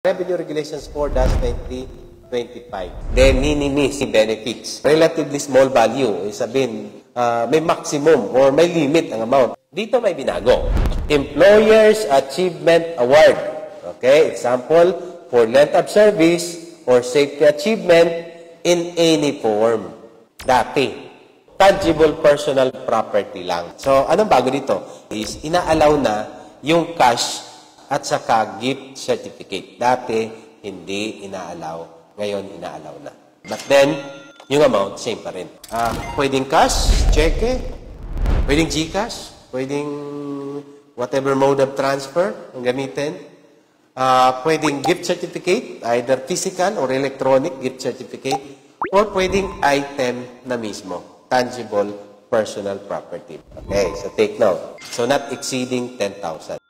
Revenue Regulations 4-2025. De minimis benefits. Relatively small value. Sabihin, may maximum or may limit ang amount. Dito may binago. Employers Achievement Award. Okay, example, for length of service or safety achievement in any form. Dati, tangible personal property lang. So, anong bago dito? Is inaalaw na yung cash at saka gift certificate. Dati, hindi inaalaw. Ngayon, inaalaw na. But then, yung amount, same pa rin. Pwedeng cash, cheque, pwedeng GCash, pwedeng whatever mode of transfer ang gamitin. Pwedeng gift certificate, either physical or electronic gift certificate, or pwedeng item na mismo, tangible personal property. Okay, so take note. So, not exceeding 10,000.